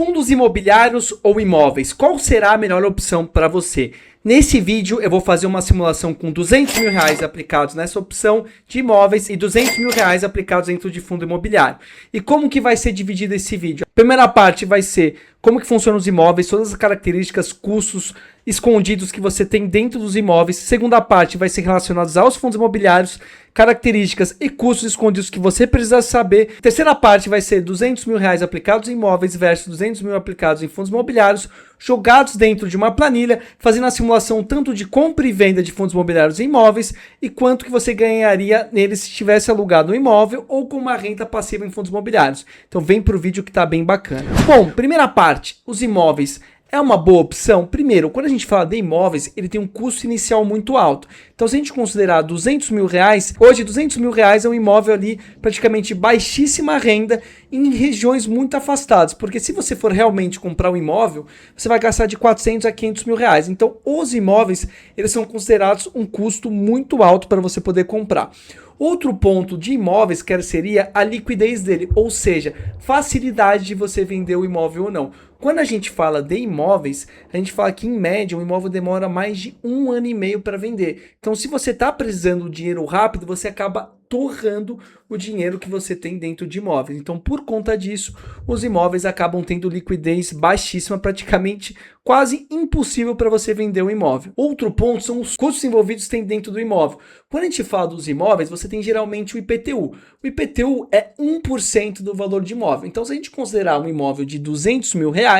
Fundos imobiliários ou imóveis, qual será a melhor opção para você? Nesse vídeo eu vou fazer uma simulação com R$ 200.000 aplicados nessa opção de imóveis e R$ 200.000 aplicados dentro de fundo imobiliário. E como que vai ser dividido esse vídeo? A primeira parte vai ser como que funcionam os imóveis, todas as características, custos escondidos que você tem dentro dos imóveis. Segunda parte vai ser relacionada aos fundos imobiliários, características e custos escondidos que você precisa saber. Terceira parte vai ser R$ 200.000 aplicados em imóveis versus 200 mil aplicados em fundos imobiliários, jogados dentro de uma planilha, fazendo a simulação tanto de compra e venda de fundos imobiliários e imóveis e quanto que você ganharia neles se tivesse alugado um imóvel ou com uma renda passiva em fundos imobiliários. Então vem pro vídeo que tá bem bacana. Bom, primeira parte, os imóveis. É uma boa opção? Primeiro, quando a gente fala de imóveis, ele tem um custo inicial muito alto. Então, se a gente considerar R$ 200.000, hoje R$ 200.000 é um imóvel ali praticamente baixíssima renda em regiões muito afastadas. Porque se você for realmente comprar um imóvel, você vai gastar de R$ 400 a R$ 500.000. Então, os imóveis, eles são considerados um custo muito alto para você poder comprar. Outro ponto de imóveis que seria a liquidez dele, ou seja, facilidade de você vender o imóvel ou não. Quando a gente fala de imóveis, a gente fala que em média um imóvel demora mais de 1 ano e meio para vender. Então se você está precisando de dinheiro rápido, você acaba torrando o dinheiro que você tem dentro de imóveis. Então por conta disso, os imóveis acabam tendo liquidez baixíssima, praticamente quase impossível para você vender um imóvel. Outro ponto são os custos envolvidos que tem dentro do imóvel. Quando a gente fala dos imóveis, você tem geralmente o IPTU. O IPTU é 1% do valor de imóvel. Então se a gente considerar um imóvel de R$ 200.000,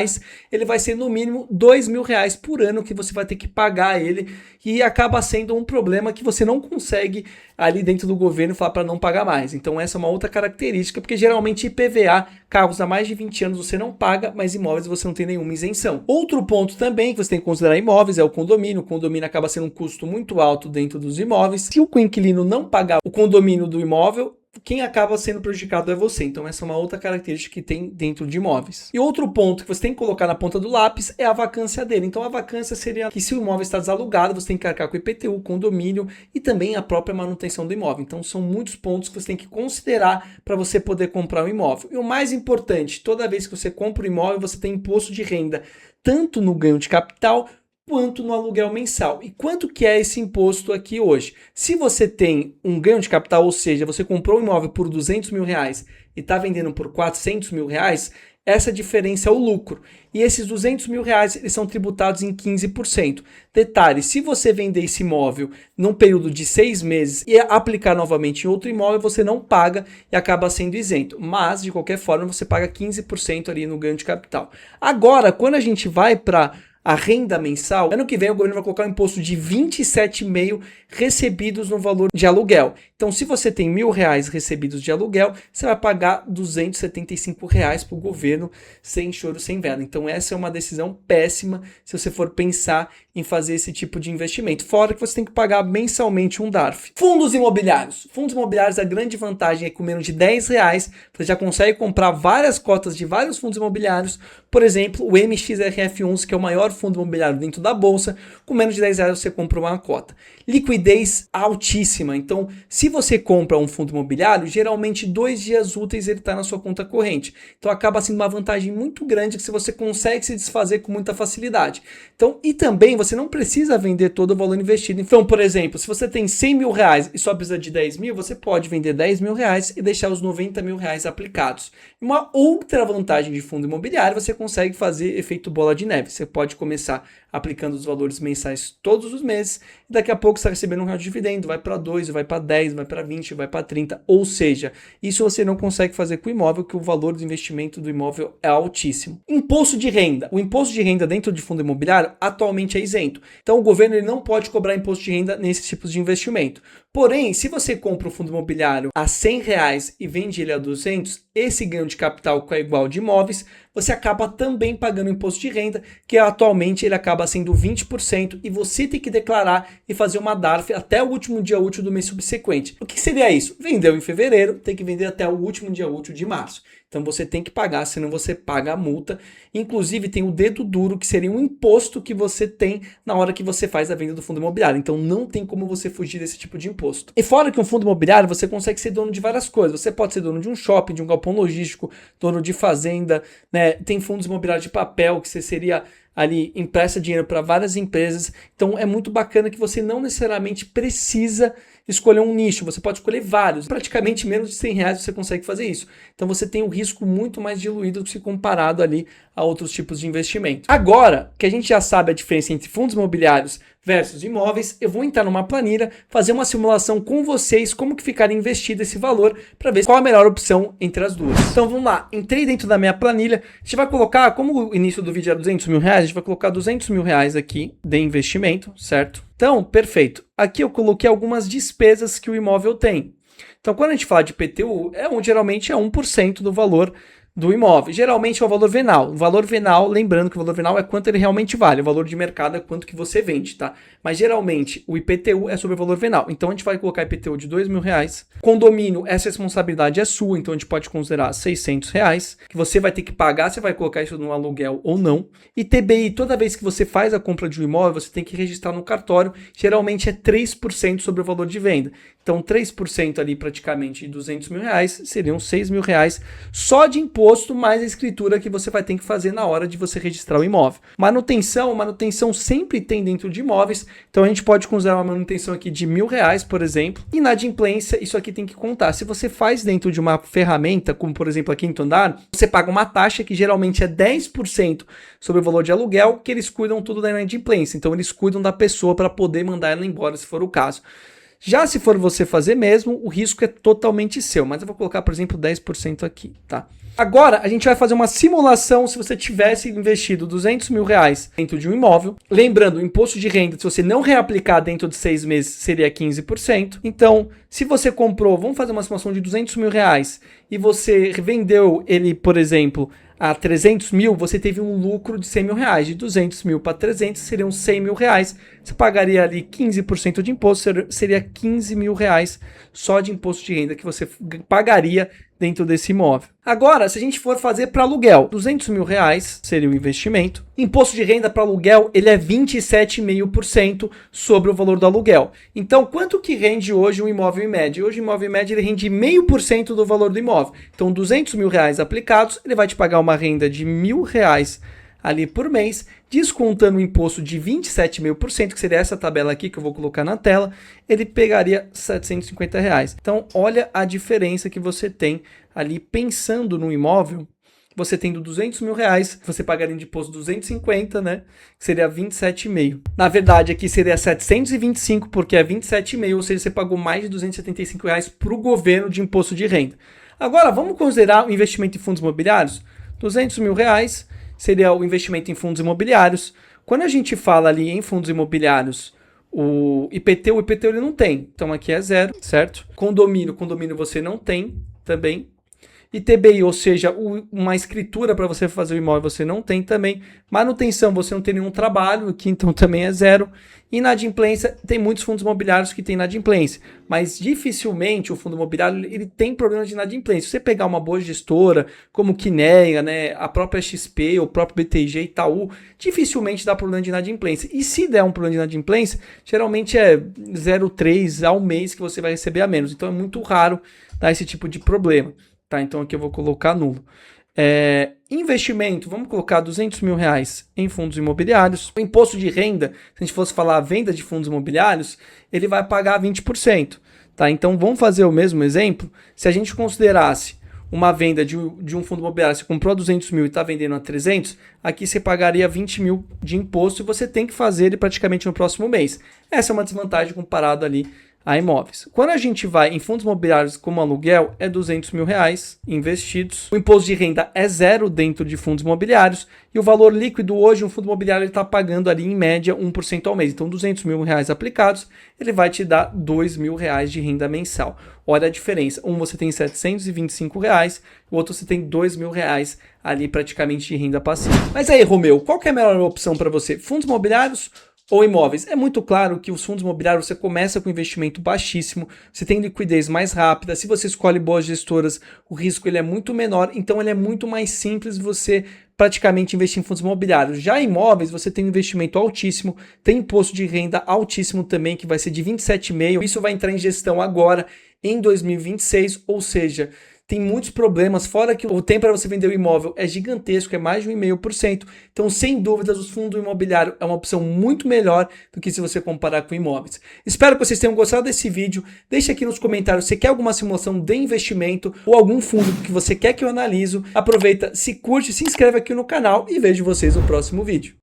ele vai ser no mínimo R$ 2.000 por ano que você vai ter que pagar ele, e acaba sendo um problema que você não consegue ali dentro do governo falar para não pagar mais. Então essa é uma outra característica, porque geralmente IPVA, carros há mais de 20 anos você não paga, mas imóveis você não tem nenhuma isenção. Outro ponto também que você tem que considerar imóveis é o condomínio. O condomínio acaba sendo um custo muito alto dentro dos imóveis. Se o inquilino não pagar o condomínio do imóvel, quem acaba sendo prejudicado é você. Então essa é uma outra característica que tem dentro de imóveis. E outro ponto que você tem que colocar na ponta do lápis é a vacância dele. Então a vacância seria que se o imóvel está desalugado, você tem que arcar com o IPTU, condomínio e também a própria manutenção do imóvel. Então são muitos pontos que você tem que considerar para você poder comprar um imóvel. E o mais importante, toda vez que você compra um imóvel, você tem imposto de renda, tanto no ganho de capital quanto no aluguel mensal. E quanto que é esse imposto aqui hoje? Se você tem um ganho de capital, ou seja, você comprou um imóvel por R$ 200.000 e está vendendo por R$ 400.000, essa diferença é o lucro. E esses R$ 200.000 eles são tributados em 15%. Detalhe, se você vender esse imóvel num período de 6 meses e aplicar novamente em outro imóvel, você não paga e acaba sendo isento. Mas, de qualquer forma, você paga 15% ali no ganho de capital. Agora, quando a gente vai para a renda mensal, ano que vem o governo vai colocar um imposto de 27,5% recebidos no valor de aluguel. Então, se você tem R$ 1.000 recebidos de aluguel, você vai pagar R$ 275 para o governo, sem choro, sem vela. Então, essa é uma decisão péssima se você for pensar em fazer esse tipo de investimento. Fora que você tem que pagar mensalmente um DARF. Fundos imobiliários. Fundos imobiliários, a grande vantagem é que com menos de R$ 10, você já consegue comprar várias cotas de vários fundos imobiliários. Por exemplo, o MXRF11, que é o maior fundo imobiliário dentro da bolsa, com menos de R$ 10 você compra uma cota. Liquidez altíssima. Então, se você compra um fundo imobiliário, geralmente 2 dias úteis ele está na sua conta corrente. Então, acaba sendo uma vantagem muito grande que você consegue se desfazer com muita facilidade. Então, e também você não precisa vender todo o valor investido. Então, por exemplo, se você tem R$ 100.000 e só precisa de 10 mil, você pode vender R$ 10.000 e deixar os R$ 90.000 aplicados. Uma outra vantagem de fundo imobiliário, você consegue fazer efeito bola de neve. Você pode começar aplicando os valores mensais todos os meses e daqui a pouco você está recebendo um real de dividendo, vai para 2, vai para 10, vai para 20, vai para 30, ou seja, isso você não consegue fazer com o imóvel, que o valor do investimento do imóvel é altíssimo. Imposto de renda. O imposto de renda dentro de fundo imobiliário atualmente é isento. Então o governo ele não pode cobrar imposto de renda nesses tipos de investimento. Porém, se você compra um fundo imobiliário a R$ 100 e vende ele a 200, esse ganho de capital que é igual de imóveis, você acaba também pagando imposto de renda, que atualmente ele acaba sendo 20%, e você tem que declarar e fazer uma DARF até o último dia útil do mês subsequente. O que seria isso? Vendeu em fevereiro, tem que vender até o último dia útil de março. Então você tem que pagar, senão você paga a multa. Inclusive tem o dedo duro, que seria um imposto que você tem na hora que você faz a venda do fundo imobiliário. Então não tem como você fugir desse tipo de imposto. E fora que um fundo imobiliário, você consegue ser dono de várias coisas. Você pode ser dono de um shopping, de um galpão logístico, dono de fazenda, né? Tem fundos imobiliários de papel, que você seria ali, empresta dinheiro para várias empresas. Então é muito bacana que você não necessariamente precisa escolher um nicho, você pode escolher vários. Praticamente menos de R$100 você consegue fazer isso. Então você tem um risco muito mais diluído se comparado ali a outros tipos de investimento. Agora que a gente já sabe a diferença entre fundos imobiliários versus imóveis, eu vou entrar numa planilha, fazer uma simulação com vocês, como que ficaria investido esse valor, para ver qual a melhor opção entre as duas. Então vamos lá, entrei dentro da minha planilha, a gente vai colocar, como o início do vídeo era R$200 mil, a gente vai colocar R$200 mil aqui de investimento, certo? Então, perfeito. Aqui eu coloquei algumas despesas que o imóvel tem. Então, quando a gente fala de IPTU, geralmente é 1% do valor do imóvel. Geralmente é o valor venal. O valor venal, lembrando que o valor venal é quanto ele realmente vale. O valor de mercado é quanto que você vende, tá? Mas geralmente o IPTU é sobre o valor venal. Então a gente vai colocar IPTU de R$2 mil. Condomínio, essa responsabilidade é sua, então a gente pode considerar R$600, que você vai ter que pagar, você vai colocar isso no aluguel ou não. E TBI, toda vez que você faz a compra de um imóvel, você tem que registrar no cartório. Geralmente é 3% sobre o valor de venda. Então 3% ali praticamente de R$200 mil seriam R$6 mil só de imposto mais a escritura que você vai ter que fazer na hora de você registrar o imóvel. Manutenção sempre tem dentro de imóveis, então a gente pode considerar uma manutenção aqui de R$1.000, por exemplo. Inadimplência, isso aqui tem que contar. Se você faz dentro de uma ferramenta, como por exemplo aqui em Quinto Andar, você paga uma taxa que geralmente é 10% sobre o valor de aluguel, que eles cuidam tudo da inadimplência. Então eles cuidam da pessoa para poder mandar ela embora, se for o caso. Já se for você fazer mesmo, o risco é totalmente seu, mas eu vou colocar, por exemplo, 10% aqui, tá? Agora, a gente vai fazer uma simulação se você tivesse investido R$200 mil dentro de um imóvel. Lembrando, o imposto de renda, se você não reaplicar dentro de 6 meses, seria 15%. Então, se você comprou, vamos fazer uma simulação de R$200 mil e você vendeu ele, por exemplo, a 300 mil, você teve um lucro de R$100 mil. De 200 mil para 300 seriam R$100 mil. Você pagaria ali 15% de imposto, seria R$15 mil só de imposto de renda que você pagaria dentro desse imóvel. Agora, se a gente for fazer para aluguel, R$200 mil seria o investimento. Imposto de renda para aluguel, ele é 27,5% sobre o valor do aluguel. Então, quanto que rende hoje um imóvel em média? Hoje o imóvel em média ele rende 0,5% do valor do imóvel. Então, R$200 mil aplicados, ele vai te pagar uma renda de R$1.000 ali por mês, descontando o imposto de 27,5%, que seria essa tabela aqui que eu vou colocar na tela, ele pegaria R$750. Então, olha a diferença que você tem ali pensando no imóvel. Você tendo R$200 mil, você pagaria de imposto 250, né? Que seria 27,5. Na verdade, aqui seria 725, porque é 27,5, ou seja, você pagou mais de R$275 para o governo de imposto de renda. Agora, vamos considerar o investimento em fundos imobiliários? R$200 mil seria o investimento em fundos imobiliários. Quando a gente fala ali em fundos imobiliários, o IPTU ele não tem. Então aqui é zero, certo? Condomínio você não tem também. E TBI, ou seja, uma escritura para você fazer o imóvel você não tem também. Manutenção, você não tem nenhum trabalho, aqui então também é zero. Inadimplência, tem muitos fundos imobiliários que têm inadimplência, mas dificilmente o fundo imobiliário ele tem problema de inadimplência. Se você pegar uma boa gestora, como Quineia, né, a própria XP, o próprio BTG, Itaú, dificilmente dá problema de inadimplência. E se der um problema de inadimplência, geralmente é 0,3 ao mês que você vai receber a menos. Então é muito raro dar esse tipo de problema. Tá, então aqui eu vou colocar nulo. Investimento, vamos colocar R$200 mil em fundos imobiliários. O imposto de renda, se a gente fosse falar a venda de fundos imobiliários, ele vai pagar 20%. Tá? Então vamos fazer o mesmo exemplo. Se a gente considerasse uma venda de um fundo imobiliário, você comprou 200 mil e está vendendo a 300, aqui você pagaria 20 mil de imposto e você tem que fazer ele praticamente no próximo mês. Essa é uma desvantagem comparado ali a imóveis. Quando a gente vai em fundos imobiliários como aluguel, é R$200 mil investidos. O imposto de renda é zero dentro de fundos imobiliários e o valor líquido hoje, um fundo imobiliário está pagando ali em média 1% ao mês. Então, R$200 mil aplicados, ele vai te dar R$2 mil de renda mensal. Olha a diferença. Um você tem R$725, o outro você tem R$2 mil ali praticamente de renda passiva. Mas aí, Romeu, qual que é a melhor opção para você? Fundos imobiliários ou imóveis? É muito claro que os fundos imobiliários você começa com investimento baixíssimo, você tem liquidez mais rápida, se você escolhe boas gestoras, o risco ele é muito menor, então ele é muito mais simples você praticamente investir em fundos imobiliários. Já em imóveis, você tem um investimento altíssimo, tem imposto de renda altíssimo também, que vai ser de 27,5%. Isso vai entrar em gestão agora em 2026, ou seja, tem muitos problemas, fora que o tempo para você vender o imóvel é gigantesco, é mais de 1,5%. Então, sem dúvidas, os fundos imobiliários é uma opção muito melhor do que se você comparar com imóveis. Espero que vocês tenham gostado desse vídeo. Deixe aqui nos comentários se quer alguma simulação de investimento ou algum fundo que você quer que eu analiso. Aproveita, se curte, se inscreve aqui no canal e vejo vocês no próximo vídeo.